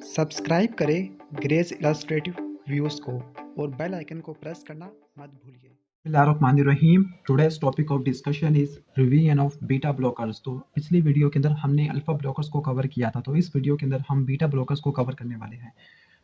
Subscribe करें grace illustrative views को और बेल आइकन को प्रेस करना मत भूलिए। बिस्मिल्लाहिर्रहमानिर्रहीम। Today's topic of discussion is revision of beta blockers. तो पिछली वीडियो के अंदर हमने अल्फा ब्लॉकर्स को कवर किया था, तो इस वीडियो के अंदर हम बीटा ब्लॉकर्स को कवर करने वाले हैं।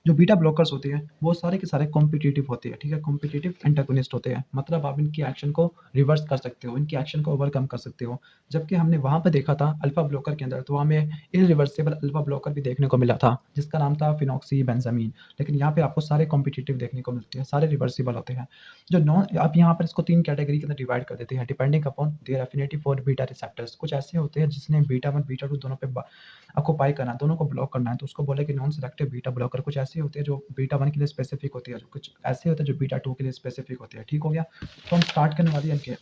जो बीटा ब्लॉकर्स होते हैं वो सारे के सारे कॉम्पिटिटिव होते हैं, ठीक है, कॉम्पिटिटिव एंटागोनिस्ट होते हैं। मतलब आप इनकी एक्शन को रिवर्स कर सकते हो, इनकी एक्शन को ओवरकम कर सकते हो। जबकि हमने वहां पर देखा था अल्फा ब्लॉकर के अंदर, तो हमें इरिवर्सिबल अल्फा ब्लॉकर भी देखने को मिला था जिसका नाम था फिनॉक्सीबेंजामीन। लेकिन यहाँ पे आपको सारे कॉम्पिटिटिव देखने को मिलते हैं, सारे रिवर्सिबल होते हैं। जो नॉन आप यहाँ पर इसको 3 कैटेगरी के अंदर डिवाइड कर देते हैं depending upon their affinity for beta receptors. कुछ ऐसे होते हैं जिसने बीटा 1 बीटा 2 दोनों पे ऑक्यूपाई करना है, दोनों को ब्लॉक करना है, तो उसको बोले कि नॉन सेलेक्टिव बीटा ब्लॉकर। कुछ ऐसे होते हैं जो बीटा 1 के लिए स्पेसिफिक होती है, कुछ ऐसे होते हैं जो बीटा 2 के लिए स्पेसिफिक होते हैं। ठीक हो गया, तो हम स्टार्ट करने वाले हैं इनके।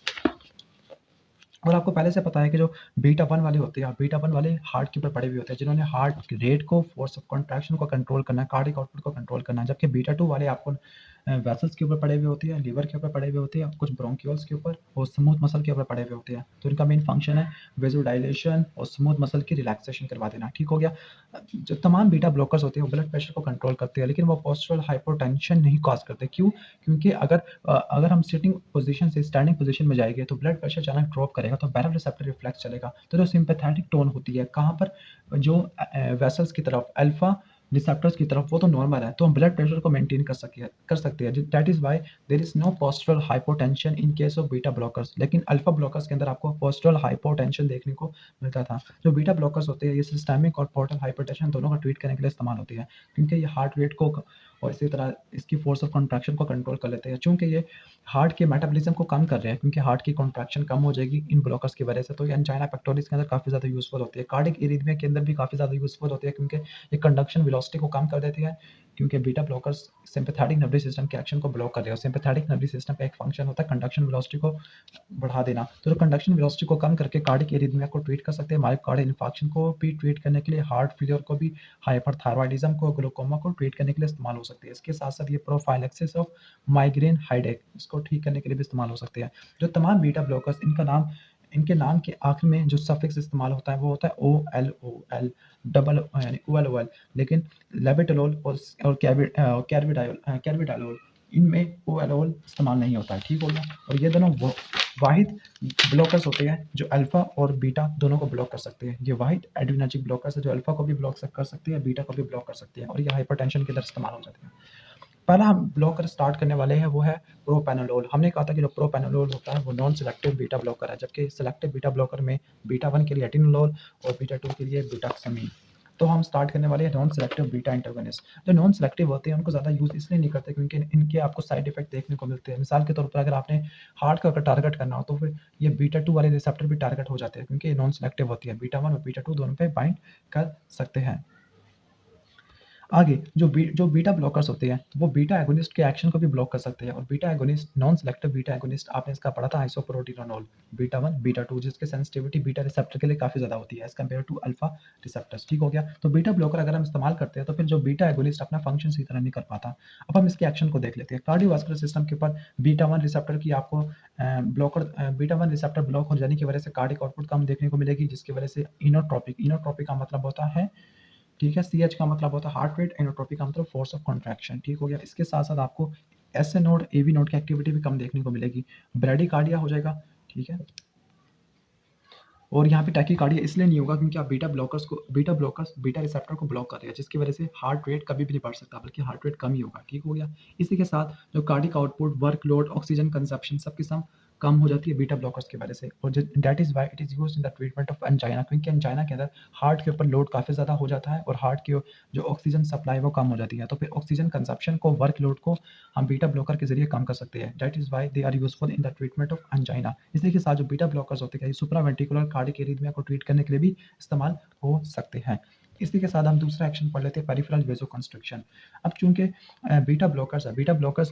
और आपको पहले से पता है कि जो बीटा 1 वाले होते हैं, बीटा 1 वाले हार्ट के ऊपर पड़े हुए होते हैं, जिन्होंने हार्ट रेट को, फोर्स ऑफ कॉन्ट्रैक्शन को कंट्रोल करना है, कार्डिक आउटपुट को कंट्रोल करना है। जबकि बीटा 2 वाले आपको वेसल्स के ऊपर पड़े हुए होते हैं, लीवर के ऊपर पड़े हुए होते हैं, कुछ ब्रोंक्यूल्स के ऊपर और स्मूथ मसल के ऊपर पड़े हुए होते हैं। तो इनका मेन फंक्शन है वेजोडाइलेशन और स्मूथ मसल की रिलैक्सेशन करवा देना। ठीक हो गया। जो तमाम बीटा ब्लॉकर्स होते हैं वो ब्लड प्रेशर को कंट्रोल करते हैं, लेकिन वो पोस्टरल हाइपोटेंशन नहीं कॉज करते। क्यों? क्योंकि अगर हम सिटिंग पोजीशन से स्टैंडिंग पोजीशन में जाएंगे तो ब्लड प्रेशर अचानक ड्रॉप करेगा, तो बैरल रिसेप्टर रिफ्लेक्स चलेगा। तो जो सिंपैथेटिक टोन होती है कहाँ पर, जो वेसल्स की तरफ, अल्फा रिसेप्टर्स की तरफ, वो तो नॉर्मल है, तो हम ब्लड प्रेशर को मेंटेन कर सकते हैं। That is why there is no postural hypotension in case of beta blockers. लेकिन अल्फा ब्लॉकर्स के अंदर आपको पोस्टरल हाइपोटेंशन देखने को मिलता था। जो बीटा ब्लॉकर्स होते हैं ये सिस्टेमिक और पोर्टल हाइपोटेंशन दोनों का ट्रीट करने के लिए इस्तेमाल होती है, क्योंकि ये हार्ट रेट को और इसी तरह इसकी फोर्स ऑफ कॉन्ट्रैक्शन को कंट्रोल कर लेते हैं। चूंकि ये हार्ट के मेटाबॉलिज्म को कम कर रहे हैं, क्योंकि हार्ट की कॉन्ट्रैक्शन कम हो जाएगी इन ब्लॉकर्स की वजह से, तो ये एंजाइना पेक्टोरिस के अंदर काफ़ी ज़्यादा यूजफुल होती है। कार्डिक इरिथमिया के अंदर भी काफ़ी ज़्यादा यूजफुल होती है, क्योंकि ये कंडक्शन वेलोसिटी को कम कर देती है। क्योंकि beta blockers sympathetic nervous system के एक्शन को ब्लॉक कर रहे हो। सिंपैथेटिक नर्वस सिस्टम का एक फंक्शन होता है कंडक्शन वेलोसिटी को बढ़ा देना, तो कंडक्शन वेलोसिटी को कम करके कार्डिक एरिथमिया को ट्रीट कर सकते हैं, मायोकार्डियल इन्फार्क्शन को भी ट्रीट करने के लिए, हार्ट फेलियर को भी, हाइपरथायरॉयडिज्म को, ग्लूकोमा को ट्रीट करने के लिए इस्तेमाल हो सकती है। इसके साथ साथ ये प्रोफाइलेक्सिस ऑफ माइग्रेन हेडेक, इसको ठीक करने के लिए भी इस्तेमाल हो सकते हैं। जो तमाम बीटा ब्लॉकर्स, इनके नाम के आखिर में जो सफिक्स इस्तेमाल होता है वो होता है OLOL, डबल यानी OLOL। लेकिन लेबेटोलोल और कैर्बिडायोल, इनमें OLOL इस्तेमाल नहीं होता है। ठीक हो गया। और ये दोनों वाहिद ब्लॉकर्स होते हैं जो अल्फा और बीटा दोनों को ब्लॉक कर सकते हैं। ये वाहिद एड्रेनर्जिक ब्लॉकर्स है जो अल्फा को भी ब्लॉक कर सकते हैं, बीटा को भी ब्लॉक कर सकते हैं, और ये हाइपरटेंशन के अंदर इस्तेमाल हो जाते हैं। पहला हम ब्लॉकर स्टार्ट करने वाले हैं वो है प्रोपेनोलोल। हमने कहा था कि जो प्रोपेनोलोल होता है वो नॉन सेलेक्टिव बीटा ब्लॉकर है, जबकि सेलेक्टिव बीटा ब्लॉकर में बीटा 1 के लिए एटिनोलोल और बीटा 2 के लिए ब्यूटाक्सामीन। तो हम स्टार्ट करने वाले हैं नॉन सेलेक्टिव बीटा एंटागोनिस्ट। जो नॉन सेलेक्टिव होते हैं उनको ज़्यादा यूज़ इसलिए नहीं करते क्योंकि इनके आपको साइड इफेक्ट देखने को मिलते हैं। मिसाल के तौर पर अगर आपने हार्ट का अगर टारगेट करना हो तो फिर ये बीटा 2 वाले रिसेप्टर भी टारगेट हो जाते हैं, क्योंकि ये नॉन सेलेक्टिव होती है, बीटा 1 और बीटा 2 दोनों पे बाइंड कर सकते हैं। आगे जो बीटा ब्लॉकर्स होते हैं वो बीटा एगोनिस्ट के एक्शन को भी ब्लॉक कर सकते हैं। और beta agonist, non selective beta agonist, आपने इसका पढ़ा था आइसोप्रोटिनोल, बीटा 1 बीटा 2, जिसके सेंसिटिविटी बीटा रिसेप्टर के लिए काफ़ी ज़्यादा होती है as compared to alpha receptors. ठीक हो गया। तो बीटा ब्लॉकर अगर हम इस्तेमाल करते हैं तो फिर जो बीटा एगोनिस्ट अपना फंक्शन सही तरह नहीं कर पाता। अब हम इसके एक्शन को देख लेते हैं। कार्डियोवास्कुलर सिस्टम के ऊपर बीटा 1 रिसेप्टर की आपको बीटा 1 रिसेप्टर ब्लॉक हो जाने की वजह से कार्डिक आउटपुट कम देखने को मिलेगी, जिसकी वजह से इनोट्रोपिक का मतलब होता है, ठीक है, CH का मतलब होता है हार्ट रेट, एनोट्रोपी का मतलब फोर्स ऑफ कॉन्ट्रैक्शन। ठीक हो गया। इसके साथ साथ आपको SA नोड, AV नोड की एक्टिविटी भी कम देखने को मिलेगी, ब्रेडिकार्डिया हो जाएगा। ठीक है। और यहाँ पे टैकीकार्डिया इसलिए नहीं होगा क्योंकि आप बीटा रिसेप्टर को ब्लॉक कर रहे हैं, जिसकी वजह से हार्ट रेट कभी भी नहीं बढ़ सकता, बल्कि हार्ट रेट कम ही होगा। ठीक हो गया। इसी के साथ जो cardiac output, workload, oxygen consumption सब की सब कम हो जाती है बीटा ब्लॉकर्स की वजह से। और that is why it is used in the treatment of angina, क्योंकि एंजाइना के अंदर हार्ट के ऊपर लोड काफ़ी ज़्यादा हो जाता है और हार्ट की जो ऑक्सीजन सप्लाई वो कम हो जाती है, तो फिर ऑक्सीजन कंजप्शन को, वर्कलोड को हम बीटा ब्लॉकर के जरिए कम कर सकते हैं। That is why they are useful in the treatment of angina. इसी के साथ जो बीटा ब्लॉकर्स होते हैं सुप्रावेंट्रिकुलर कार्डिक एरिथमिया को ट्रीट करने के लिए भी इस्तेमाल हो सकते हैं। इसी के साथ हम दूसरा एक्शन पढ़ लेते हैं, पेरिफेरल वेसोकंस्ट्रिक्शन। अब चूंकि बीटा ब्लॉकर्स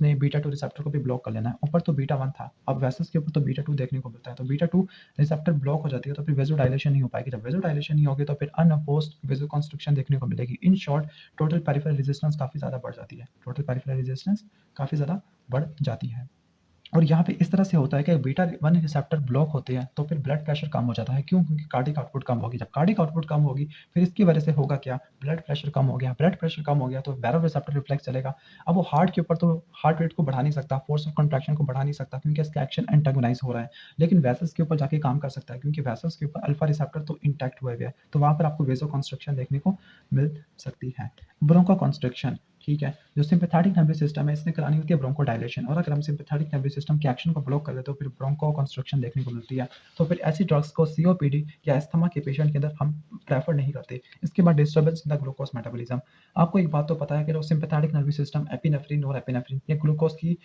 ने बीटा 2 रिसेप्टर को भी ब्लॉक कर लेना है। ऊपर तो बीटा 1 था, अब वेसल्स के ऊपर तो बीटा 2 देखने को मिलता है, तो बीटा 2 रिसेप्टर ब्लॉक हो जाती है, तो फिर वेसोडाइलेशन नहीं हो पाएगी। जब वेसोडाइलेशन नहीं होगी तो फिर अनअपोज्ड वेसोकंस्ट्रिक्शन देखने को मिलेगी। In short total peripheral resistance काफ़ी ज़्यादा बढ़ जाती है, और यहाँ पे इस तरह से होता है कि बीटा 1 रिसेप्टर ब्लॉक होते हैं तो फिर ब्लड प्रेशर कम हो जाता है। क्यों? क्योंकि कार्डिक आउटपुट कम होगी। जब कार्डिक आउटपुट कम होगी फिर इसकी वजह से होगा क्या? ब्लड प्रेशर कम हो गया। ब्लड प्रेशर कम हो गया तो बैरो रिसेप्टर रिफ्लेक्स चलेगा। अब वो हार्ट के ऊपर तो हार्ट रेट को बढ़ा नहीं सकता, फोर्स ऑफ कंट्रैक्शन को बढ़ा नहीं सकता क्योंकि इसका एक्शन एंटागोनाइज हो रहा है। लेकिन वेसल्स के ऊपर जाके काम कर सकता है क्योंकि वेसल्स के ऊपर अल्फा रिसेप्टर तो इंटैक्ट हुए हुए हैं। तो वहाँ पर आपको वेसो कंस्ट्रक्शन देखने को मिल सकती है। ब्रोंको कंस्ट्रक्शन, ठीक है, जो सिम्पैथेटिक नर्वस सिस्टम है इसने करानी होती है ब्रोंको डायलेशन, और अगर हम सिम्पैथेटिक नर्वस सिस्टम के एक्शन को ब्लॉक कर दें तो फिर ब्रोंको कंस्ट्रक्शन देखने को मिलती है। तो फिर ऐसी ड्रग्स को सीओपीडी या अस्थमा के पेशेंट के अंदर हम प्रेफर नहीं करते। इसके बाद disturbance in the glucose metabolism. आपको एक बात तो पता है कि जो सिम्पैथेटिक नर्वस सिस्टम एपिनेफ्रिन और एपिनेफ्रिन ये ग्लूकोज की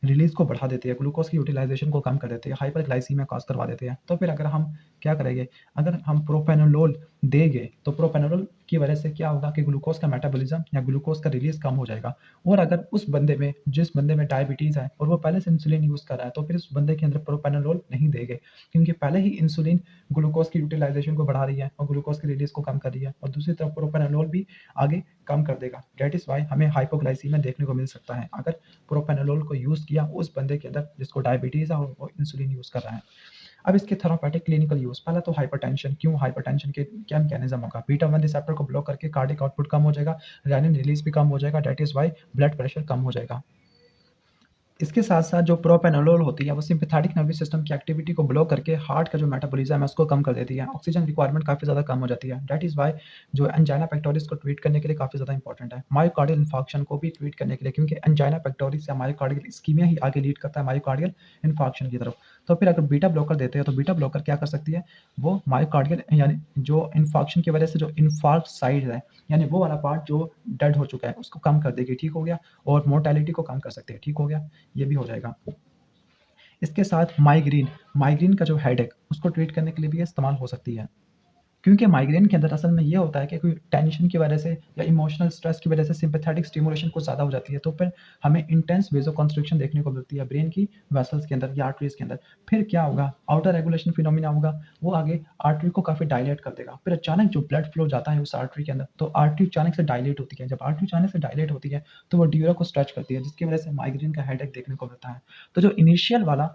रिलीज को बढ़ा देते हैं, ग्लूकोज की यूटिलाइजेशन को कम कर देते हैं, हाइपरग्लाइसीमिया कॉज करवा देते हैं। तो फिर अगर हम क्या करेंगे, अगर हम प्रोपेनोलोल देंगे तो प्रोपेनोलोल की वजह से क्या होगा कि ग्लूकोज का मेटाबॉलिज्म या ग्लूकोज का रिलीज कम हो जाएगा। और अगर उस बंदे में जिस बंदे में डायबिटीज़ है और वो पहले से इंसुलिन यूज़ कर रहा है तो फिर उस बंदे के अंदर प्रोपेनोलोल नहीं देंगे क्योंकि पहले ही इंसुलिन ग्लूकोज की यूटिलाइजेशन को बढ़ा रही है और ग्लूकोज की रिलीज को कम कर रही है, और दूसरी तरफ प्रोपेनोलोल भी आगे कम कर देगा। दैट इज वाई हमें हाइपोग्लाइसीमिया देखने को मिल सकता है अगर प्रोपेनोलोल को यूज़ किया उस बंदे के अंदर जिसको डायबिटीज़ है और वो इंसुलिन यूज़ कर रहा है। अब इसके थेरापेटिक क्लिनिकल यूज़, पहला तो हाइपरटेंशन। क्यों हाइपरटेंशन के क्या मैकेनिज्म होगा? बीटा 1 रिसेप्टर को ब्लॉक करके कार्डिक आउटपुट कम हो जाएगा, रेनिन रिलीज भी कम हो जाएगा, that is why blood pressure कम हो जाएगा। इसके साथ-साथ जो प्रोपेनोलोल होती है वो सिम्पैथेटिक नर्वस सिस्टम की एक्टिविटी को ब्लॉक करके हार्ट का जो मेटाबॉलिज्म है उसको कम कर देती है। ऑक्सीजन रिक्वायरमेंट काफ़ी ज़्यादा कम हो जाती है। दैट इज़ व्हाई जो एंजाइना पेक्टोरिस को ट्रीट करने के लिए काफ़ी ज़्यादा इंपॉर्टेंट है। मायोकार्डियल इन्फार्क्शन को भी ट्रीट करने के लिए, क्योंकि एंजाइना पेक्टोरिस या मायोकार्डियल इस्कीमिया ही आगे लीड करता है मायोकार्डियल इन्फार्क्शन की तरफ। तो फिर अगर बीटा ब्लॉकर देते हैं तो बीटा ब्लॉकर क्या कर सकती है, वो मायोकार्डियल यानी जो इन्फार्क्शन की वजह से जो इन्फार्क्ट साइड है यानी वो वाला पार्ट जो डेड हो चुका है उसको कम कर देगी, ठीक हो गया, और मोर्टेलिटी को कम कर सकते हैं, ठीक हो गया, ये भी हो जाएगा। इसके साथ माइग्रेन, माइग्रेन का जो हेडेक उसको ट्रीट करने के लिए भी ये इस्तेमाल हो सकती है। क्योंकि माइग्रेन के अंदर असल में ये होता है कि कोई टेंशन की वजह से या इमोशनल स्ट्रेस की वजह से सिम्पैथेटिक स्टिमुलेशन कुछ ज़्यादा हो जाती है, तो फिर हमें इंटेंस वेसोकंस्ट्रिक्शन देखने को मिलती है ब्रेन की वेसल्स के अंदर या आर्टरीज के अंदर। फिर क्या होगा, आउटर रेगुलेशन फिनोमिना होगा, वो आगे आर्टरी को काफ़ी डायलेट कर देगा। फिर अचानक जो ब्लड फ्लो जाता है उस आर्टरी के अंदर तो आर्टरी अचानक से डायलेट होती है। जब आर्टरी अचानक से डायलेट होती है तो वो ड्यूरा को स्ट्रेच करती है जिसकी वजह से माइग्रेन का हेडेक देखने को मिलता है। तो जो इनिशियल वाला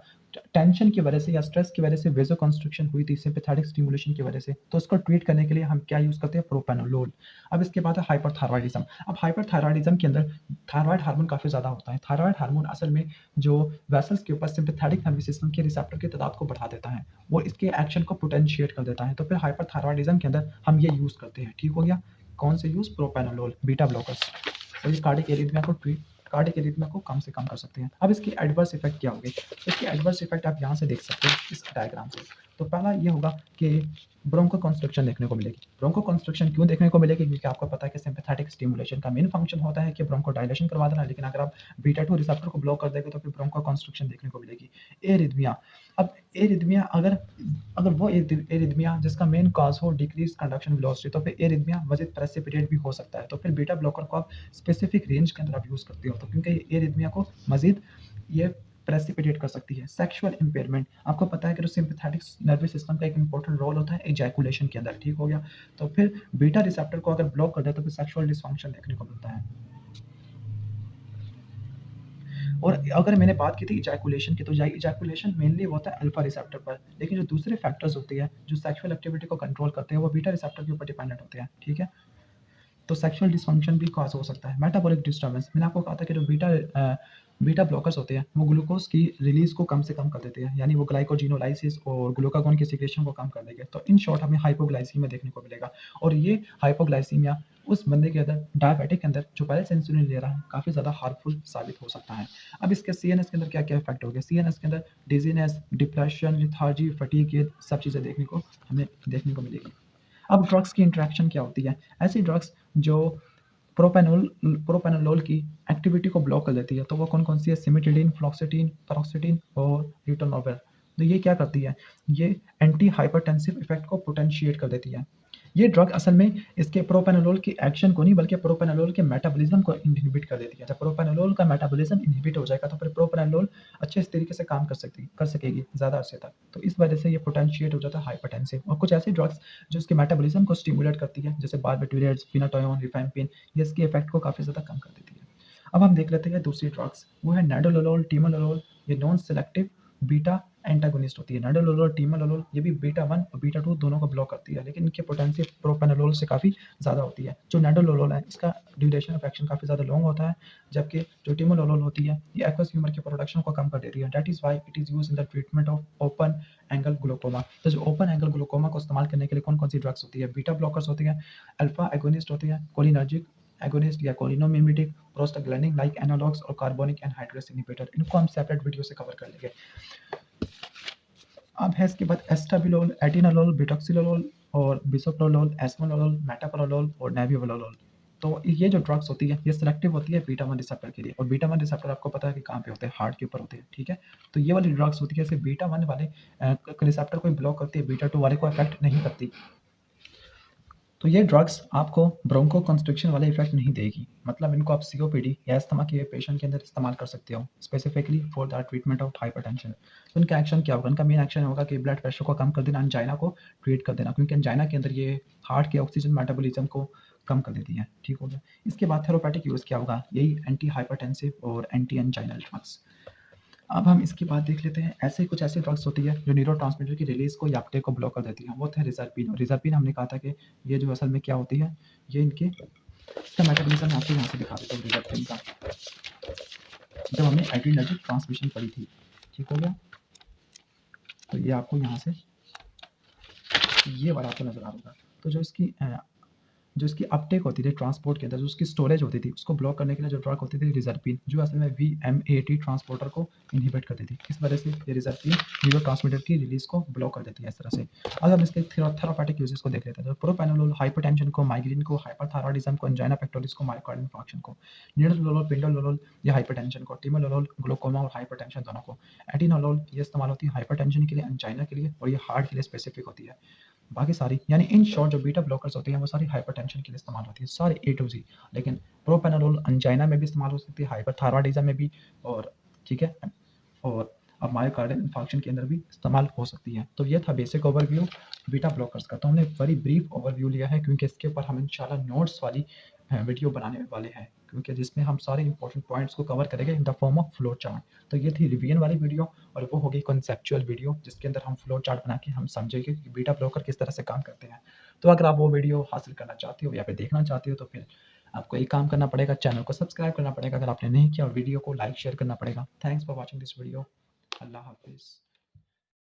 टेंशन की वजह से या स्ट्रेस की वजह से वेसोकंस्ट्रिक्शन हुई थी सिम्पैथेटिक स्टिमुलेशन की वजह से, तो उसको ट्रीट करने के लिए हम क्या यूज़ करते हैं, प्रोपेनोलोल। अब इसके बाद है हाइपरथायरॉयडिज्म। अब हाइपरथायरॉयडिज्म के अंदर थायराइड हार्मोन काफ़ी ज़्यादा होता है। थायराइड हार्मोन असल में जो वेसल्स के ऊपर सिम्पैथेटिक नर्वस सिस्टम के रिसेप्टर की तादाद को बढ़ा देता है, वो इसके एक्शन को पोटेंशिएट कर देता है। तो फिर हाइपरथायरॉयडिज्म के अंदर हम ये यूज़ करते हैं, ठीक हो गया। कौन से यूज़, प्रोपेनोलोल, बीटा ब्लॉकर्स, और ये कार्डिक एरिथमिया को ट्रीट, कार्डिक एरिथमिया को कम से कम कर सकते हैं। अब इसके एडवर्स इफेक्ट क्या होंगे, इसके एडवर्स इफेक्ट आप यहाँ से देख सकते हैं इस डायग्राम से। तो पहला ये होगा कि ब्रोंको कंस्ट्रक्शन देखने को मिलेगी। ब्रोंको कंस्ट्रक्शन क्यों देखने को मिलेगी, क्योंकि आपको पता है कि सिम्पैथेटिक स्टिमुलेशन का मेन फंक्शन होता है कि ब्रोंको डायलेशन करवा देना, लेकिन अगर आप बीटा 2 रिसेप्टर को ब्लॉक कर देंगे तो फिर ब्रोंको कंस्ट्रक्शन देखने को मिलेगी। एरिथमिया, अब एरिथमिया अगर अगर वो एरिथमिया जिसका मेन कॉज हो डिक्रीज कंडक्शन वेलोसिटी, तो फिर एरिथमिया मजीद प्रेसिपिटेट भी हो सकता है। तो फिर बीटा ब्लॉकर को आप स्पेसिफिक रेंज के अंदर आप यूज़ करते हो, तो क्योंकि ये एरिथमिया को मजीद ये प्रेसिपिटेट कर सकती है। सेक्सुअल इंपेयरमेंट, आपको पता है कि जो सिम्पैथेटिक नर्वस सिस्टम का एक इंपॉर्टेंट रोल होता है एजैकुलेशन के अंदर, ठीक हो गया। तो फिर बीटा रिसेप्टर को अगर ब्लॉक कर दे तो फिर सेक्सुअल डिसफंक्शन देखने को मिलता है। और अगर मैंने बात की थी इजैकुलेशन की, तो इजैकुलेशन मेनली होता है अल्फा रिसेप्टर पर, लेकिन जो दूसरे फैक्टर्स होते हैं जो सेक्सुअल एक्टिविटी को कंट्रोल करते हैं वो बीटा रिसेप्टर के ऊपर डिपेंडेंट होते हैं, ठीक है। तो सेक्सुअल डिसफंक्शन भी कॉज हो सकता है। मेटाबॉलिक डिस्टर्बेंस, मैंने आपको कहा था कि जो बीटा ब्लॉकर्स होते हैं वो ग्लूकोज की रिलीज को कम से कम कर देते हैं, यानी वो ग्लाइकोजिनोलाइसिस और ग्लूकागॉन की सिक्रेशन को कम कर देंगे। तो इन शॉर्ट हमें हाइपोग्लाइसीमिया देखने को मिलेगा, और ये हाइपोग्लाइसीमिया उस बंदे के अंदर डायबिटिक के अंदर जो पहले से इंसुलिन ले रहा है काफ़ी ज़्यादा हार्मफुल साबित हो सकता है। अब इसके सीएनएस के अंदर क्या क्या इफेक्ट हो गया, सीएनएस के अंदर डिजीनेस, डिप्रेशन, लिथार्जी, फटीग, ये सब चीज़ें हमें देखने को मिलेगी। अब ड्रग्स की इंटरेक्शन क्या होती है, ऐसी ड्रग्स जो प्रोपेनोलोल की एक्टिविटी को ब्लॉक कर देती है, तो वो कौन कौन सी है, सिमिटिडिन, फ्लॉक्सिटिन, पैरोक्सिटिन और रिटोनोवेल। तो ये क्या करती है, ये एंटी हाइपरटेंसिव इफेक्ट को पोटेंशिएट कर देती है। ये ड्रग असल में इसके प्रोपेनोलोल की एक्शन को नहीं बल्कि प्रोपेनोलोल के मेटाबॉलिज्म को इनहिबिट कर देती है। जब प्रोपेनोलोल का मेटाबॉलिज्म इनहिबिट हो जाएगा तो फिर प्रोपेनोलोल अच्छे इस तरीके से काम कर सकेगी ज़्यादा अरसे तक। तो इस वजह से ये पोटेंशिएट हो जाता है हाइपरटेंसिव। और कुछ ऐसी ड्रग्स जो इसके मेटाबॉलिज्म को स्टिमुलेट करती है जैसे बारबिटूरेट्स, फिनाटोन, रिफेम्पिन, ये इसके इफेक्ट को काफ़ी ज़्यादा कम कर देती है। अब हम देख लेते हैं दूसरी ड्रग्स, वो है नेडोलोल, टीमोलोल ये नॉन सेलेक्टिव बीटा एंटागोनिस्ट होती है। नाडोलोल और टीमोलोल ये भी बीटा 1 और बीटा 2 दोनों को ब्लॉक करती है, लेकिन इनकी पोटेंसी प्रोपेनोलोल से काफ़ी ज़्यादा होती है। जो नाडोलोल है इसका ड्यूरेशन ऑफ एक्शन काफ़ी ज़्यादा लॉन्ग होता है, जबकि जो टीमोलोल होती है ये एक्वस ह्यूमर के प्रोडक्शन को कम कर देती है। That is why it is used in the treatment of open angle glaucoma. तो जो ओपन एंगल ग्लूकोमा को इस्तेमाल करने के लिए कौन कौन सी ड्रग्स होती है? बीटा ब्लॉकर्स होती है, अल्फा एगोनिस्ट होती है, कोलिनर्जिक एगोनिस्ट या कोलिनोमिमेटिक, प्रोस्टाग्लैंडिन लाइक एनालॉग्स और कार्बोनिक एनहाइड्रेस इनहिबिटर। इनको हम सेपरेट वीडियो से कवर कर लेंगे। अब है इसके बाद एस्टाबिलोल, एटिनोलोल, ब्यूटोक्सिलोल और बिसोप्रोलोल, एस्मोलोल, मेटाप्रोलोल और नेबियोलोल। तो ये जो ड्रग्स होती है ये सिलेक्टिव होती है बीटा 1 रिसेप्टर के लिए, और बीटा 1 रिसेप्टर आपको पता है कि कहाँ पे होते हैं? हार्ट के ऊपर होते हैं, ठीक है? तो ये वाली ड्रग्स होती है सिर्फ बीटा 1 वाले रिसेप्टर को ब्लॉक करती है, बीटा 2 वाले को अफेक्ट नहीं करती। तो ये ड्रग्स आपको ब्रोंको कंस्ट्रिक्शन वाले इफेक्ट नहीं देगी, मतलब इनको आप सीओपीडी या अस्थमा के पेशेंट के अंदर इस्तेमाल कर सकते हो, specifically for the treatment of hypertension. तो इनका एक्शन क्या होगा? इनका मेन एक्शन होगा कि ब्लड प्रेशर को कम कर देना, एंजाइना को ट्रीट कर देना, क्योंकि एंजाइना के अंदर ये हार्ट के ऑक्सीजन मेटाबॉलिज्म को कम कर देती है, ठीक हो गया। इसके बाद थेरोपेटिक यूज़ क्या होगा? यही एंटी हाइपरटेंसिव और एंटी एंजाइनल ड्रग्स। अब हम इसके बाद देख लेते हैं ऐसे कुछ ऐसी ड्रग्स होती है जो न्यूरोट्रांसमीटर की रिलीज को या अपटेक को ब्लॉक कर देती है। वो थे रिजर्पिन। रिजर्पिन हमने कहा था कि ये जो असल में क्या होती है, ये इनके इसका मेटाबॉलिज्म मैं आपको यहाँ से दिखा देता हूँ रिजर्पिन का, जब हमने एड्रीनर्जिक ट्रांसमिशन पढ़ी थी, ठीक हो गया। तो ये आपको यहाँ से ये वाला आपको नजर आ रहा होगा। तो जो इसकी अपटेक होती थी ट्रांसपोर्ट के अंदर, जो उसकी स्टोरेज होती थी, उसको ब्लॉक करने के लिए जो ड्रग होती थी रिजर्पिन, जो असल में VMAT ट्रांसपोर्टर को इनहिबिट कर देती है। इस वजह से ये रिजर्पिन न्यूरोट्रांसमीटर की रिलीज को ब्लॉक कर देती है इस तरह से। अब हम इसके थेरापेटिक यूजेस को देख लेते हैं। तो प्रोपेनोलोल हाइपरटेंशन को, माइग्रेन को, हाइपरथायरॉयडिज्म को, एंजाइना पेक्टोरिस को, मायोकार्डियल इंफार्क्शन को। निडोलोल, पिंडोलोल ये हाइपरटेंशन को, टिमोलोल ग्लूकोमा और हाइपरटेंशन दोनों को। एटिनोलोल ये इस्तेमाल होती है हाइपरटेंशन के लिए, एंजाइना के लिए, और ये हार्ट के लिए स्पेसिफिक होती है। बाकी सारी यानी इन शॉर्ट जो बीटा ब्लॉकर्स होते हैं वो सारी हाइपरटेंशन के लिए इस्तेमाल होती है, सारे A to Z। लेकिन प्रोपेनोलोल एंजाइना में भी इस्तेमाल हो सकती है, हाइपरथायरॉयडिज्म में भी, और ठीक है, और अब मायोकार्डियल इंफार्क्शन के अंदर भी इस्तेमाल हो सकती है। तो ये था बेसिक ओवरव्यू बीटा ब्लॉकर्स का। तो हमने वेरी ब्रीफ ओवरव्यू लिया है, क्योंकि इसके ऊपर हम इंशाल्लाह नोट्स वाली वीडियो बनाने वाले हैं, क्योंकि जिसमें हम सारे इंपॉर्टेंट पॉइंट्स को कवर करेंगे in the form of flow chart. तो ये थी रिवीजन वाली वीडियो, और वो होगी कॉन्सेप्चुअल वीडियो, जिसके अंदर हम फ्लो चार्ट बना के हम समझेंगे कि बीटा ब्लॉकर किस तरह से काम करते हैं। तो अगर आप वो वीडियो हासिल करना चाहते हो या फिर देखना चाहते हो, तो फिर आपको एक काम करना पड़ेगा, चैनल को सब्सक्राइब करना पड़ेगा अगर आपने नहीं किया, और वीडियो को लाइक शेयर करना पड़ेगा। Thanks for watching this video. अल्लाह हाफिज़।